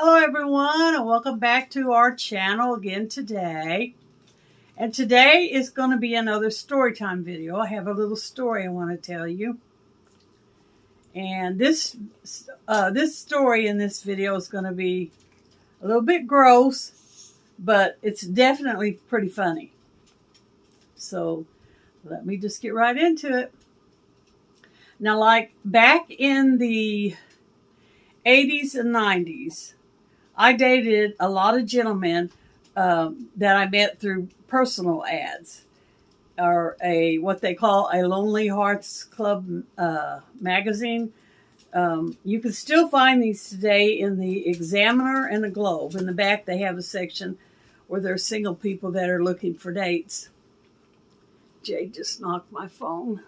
Hello everyone, and welcome back to our channel again today. And today is going to be another story time video. I have a little story I want to tell you. And this story in this video is going to be a little bit gross, but it's definitely pretty funny. So let me just get right into it. Now, like back in the 80s and 90s, I dated a lot of gentlemen that I met through personal ads, or what they call a Lonely Hearts Club magazine. You can still find these today in the Examiner and the Globe. In the back, they have a section where there's single people that are looking for dates. Jay just knocked my phone.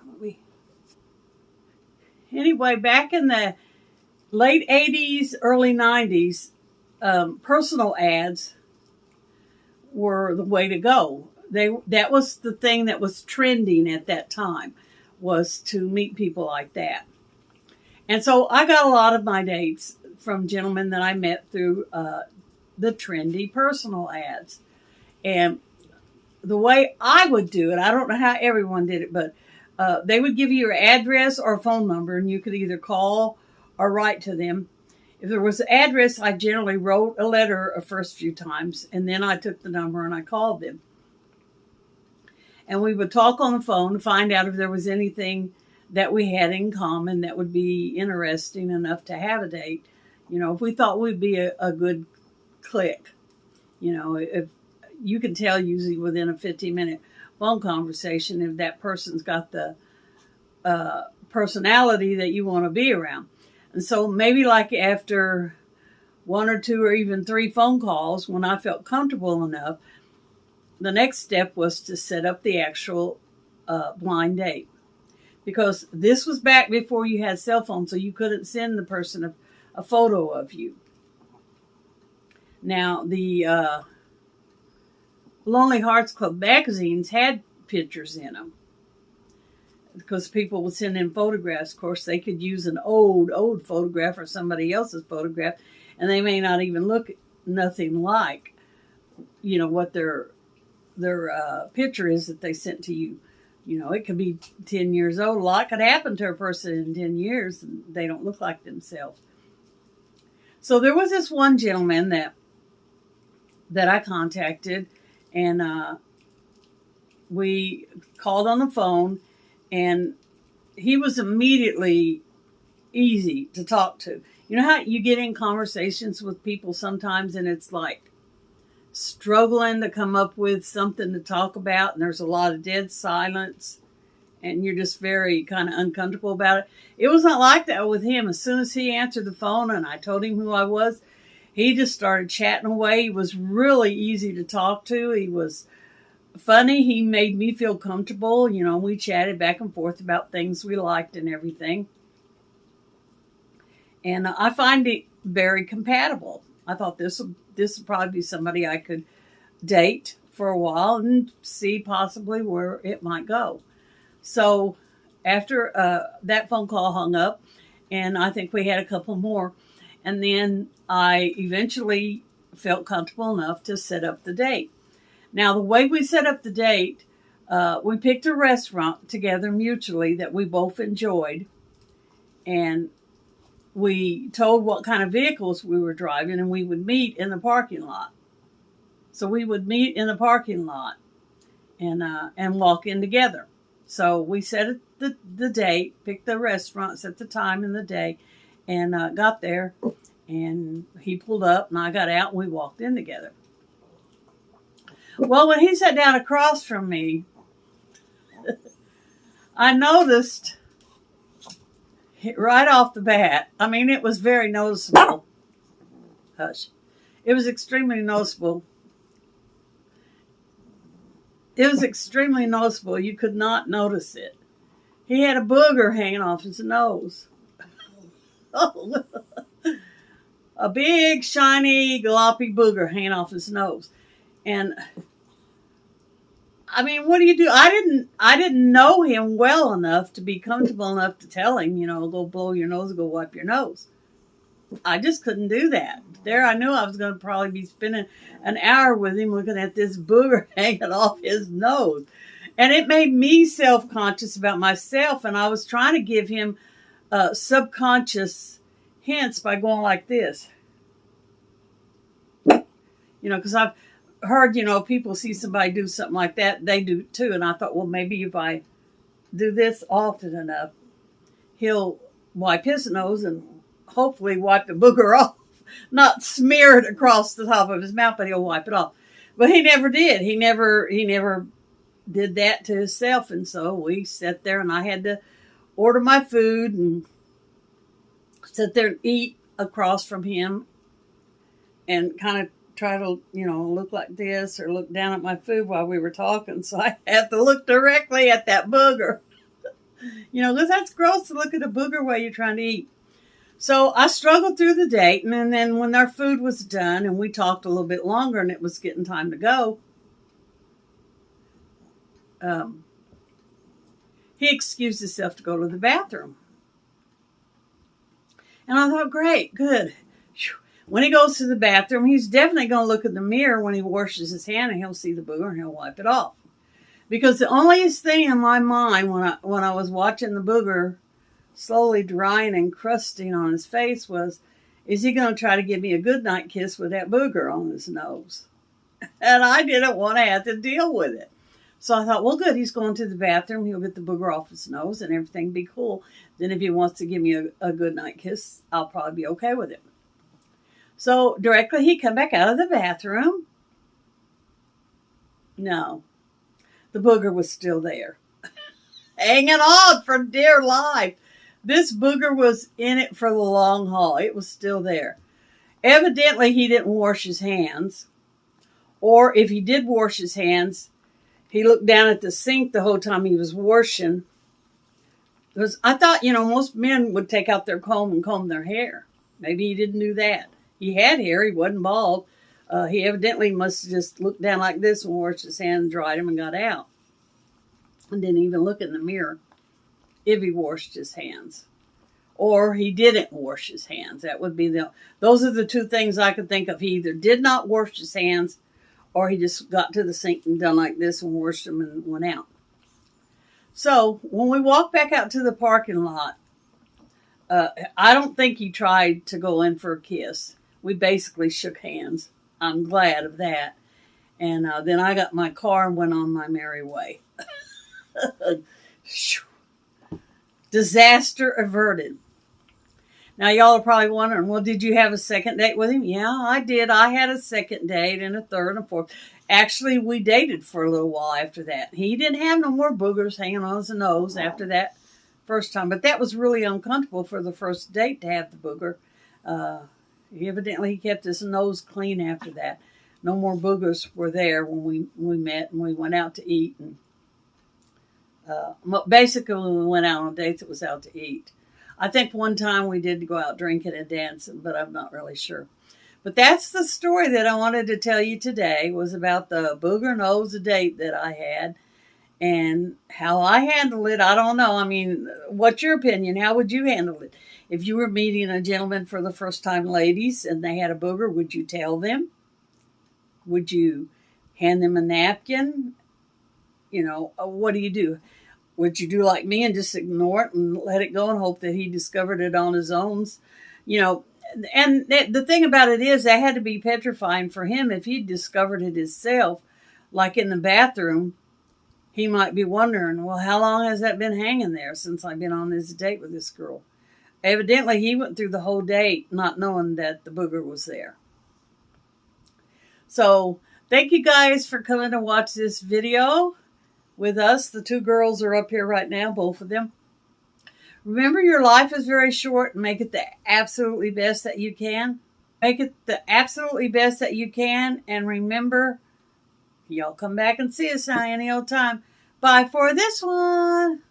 Anyway, back in the late 80s, early 90s, personal ads were the way to go. That was the thing that was trending at that time, was to meet people like that. And so I got a lot of my dates from gentlemen that I met through the trendy personal ads. And the way I would do it, I don't know how everyone did it, but they would give you your address or phone number, and you could either call or write to them. If there was an address, I generally wrote a letter the first few times, and then I took the number and I called them. And we would talk on the phone to find out if there was anything that we had in common that would be interesting enough to have a date. You know, if we thought we'd be a good click. You know, if you can tell usually within a 15-minute phone conversation if that person's got the personality that you want to be around. And so maybe like after one or two or even three phone calls, when I felt comfortable enough, the next step was to set up the actual blind date. Because this was back before you had cell phones, so you couldn't send the person a photo of you. Now, the Lonely Hearts Club magazines had pictures in them, because people would send in photographs. Of course, they could use an old photograph or somebody else's photograph, and they may not even look nothing like, you know, what their picture is that they sent to you. You know, it could be 10 years old. A lot could happen to a person in 10 years, and they don't look like themselves. So there was this one gentleman that I contacted, and we called on the phone. And he was immediately easy to talk to. You know how you get in conversations with people sometimes and it's like struggling to come up with something to talk about, and there's a lot of dead silence and you're just very kind of uncomfortable about it. It was not like that with him. As soon as he answered the phone and I told him who I was, he just started chatting away. He was really easy to talk to. He was funny. He made me feel comfortable. You know, we chatted back and forth about things we liked and everything. And I find it very compatible. I thought this would probably be somebody I could date for a while and see possibly where it might go. So after that phone call hung up, and I think we had a couple more, and then I eventually felt comfortable enough to set up the date. Now, the way we set up the date, we picked a restaurant together mutually that we both enjoyed. And we told what kind of vehicles we were driving, and we would meet in the parking lot. So we would meet in the parking lot and walk in together. So we set the date, picked the restaurant, set the time and the day, and got there. And he pulled up, and I got out, and we walked in together. Well, when he sat down across from me, I noticed right off the bat, I mean, it was very noticeable. Hush. It was extremely noticeable. It was extremely noticeable. You could not notice it. He had a booger hanging off his nose. Oh, a big, shiny, gloppy booger hanging off his nose. And I mean, what do you do? I didn't know him well enough to be comfortable enough to tell him, you know, go blow your nose, go wipe your nose. I just couldn't do that. There I knew I was going to probably be spending an hour with him looking at this booger hanging off his nose. And it made me self-conscious about myself, and I was trying to give him subconscious hints by going like this. Because I've heard, people see somebody do something like that, they do too. And I thought, well, maybe if I do this often enough, he'll wipe his nose and hopefully wipe the booger off. Not smear it across the top of his mouth, but he'll wipe it off. But he never did. He never did that to himself. And so we sat there and I had to order my food and sit there and eat across from him and kind of try to, look like this or look down at my food while we were talking. So I had to look directly at that booger. Because that's gross to look at a booger while you're trying to eat. So I struggled through the date, and then when our food was done and we talked a little bit longer and it was getting time to go, he excused himself to go to the bathroom. And I thought, great, good. When he goes to the bathroom, he's definitely going to look in the mirror when he washes his hand, and he'll see the booger and he'll wipe it off. Because the only thing in my mind when I was watching the booger slowly drying and crusting on his face was, is he going to try to give me a goodnight kiss with that booger on his nose? And I didn't want to have to deal with it. So I thought, well, good, he's going to the bathroom. He'll get the booger off his nose and everything will be cool. Then if he wants to give me a goodnight kiss, I'll probably be okay with it. So directly he come back out of the bathroom. No, the booger was still there. Hanging on for dear life. This booger was in it for the long haul. It was still there. Evidently, he didn't wash his hands. Or if he did wash his hands, he looked down at the sink the whole time he was washing. Because I thought, most men would take out their comb and comb their hair. Maybe he didn't do that. He had hair. He wasn't bald. He evidently must have just looked down like this and washed his hands, dried them, and got out. And didn't even look in the mirror if he washed his hands. Or he didn't wash his hands. That would be those are the two things I could think of. He either did not wash his hands, or he just got to the sink and done like this and washed them and went out. So when we walked back out to the parking lot, I don't think he tried to go in for a kiss. We basically shook hands. I'm glad of that. And then I got my car and went on my merry way. Disaster averted. Now y'all are probably wondering, well, did you have a second date with him? Yeah, I did. I had a second date and a third and a fourth. Actually, we dated for a little while after that. He didn't have no more boogers hanging on his nose after that first time, but that was really uncomfortable for the first date to have the booger. Evidently, he kept his nose clean after that. No more boogers were there when we met and we went out to eat. And basically, when we went out on dates, it was out to eat. I think one time we did go out drinking and dancing, but I'm not really sure. But that's the story that I wanted to tell you today, was about the booger nose date that I had and how I handled it. I don't know. I mean, what's your opinion? How would you handle it? If you were meeting a gentleman for the first time, ladies, and they had a booger, would you tell them? Would you hand them a napkin? What do you do? Would you do like me and just ignore it and let it go and hope that he discovered it on his own? And the thing about it is, that had to be petrifying for him. If he discovered it himself, like in the bathroom, he might be wondering, well, how long has that been hanging there since I've been on this date with this girl? Evidently, he went through the whole date not knowing that the booger was there. So, thank you guys for coming to watch this video with us. The two girls are up here right now, both of them. Remember, your life is very short, and make it the absolutely best that you can. Make it the absolutely best that you can. And remember, y'all come back and see us now any old time. Bye for this one.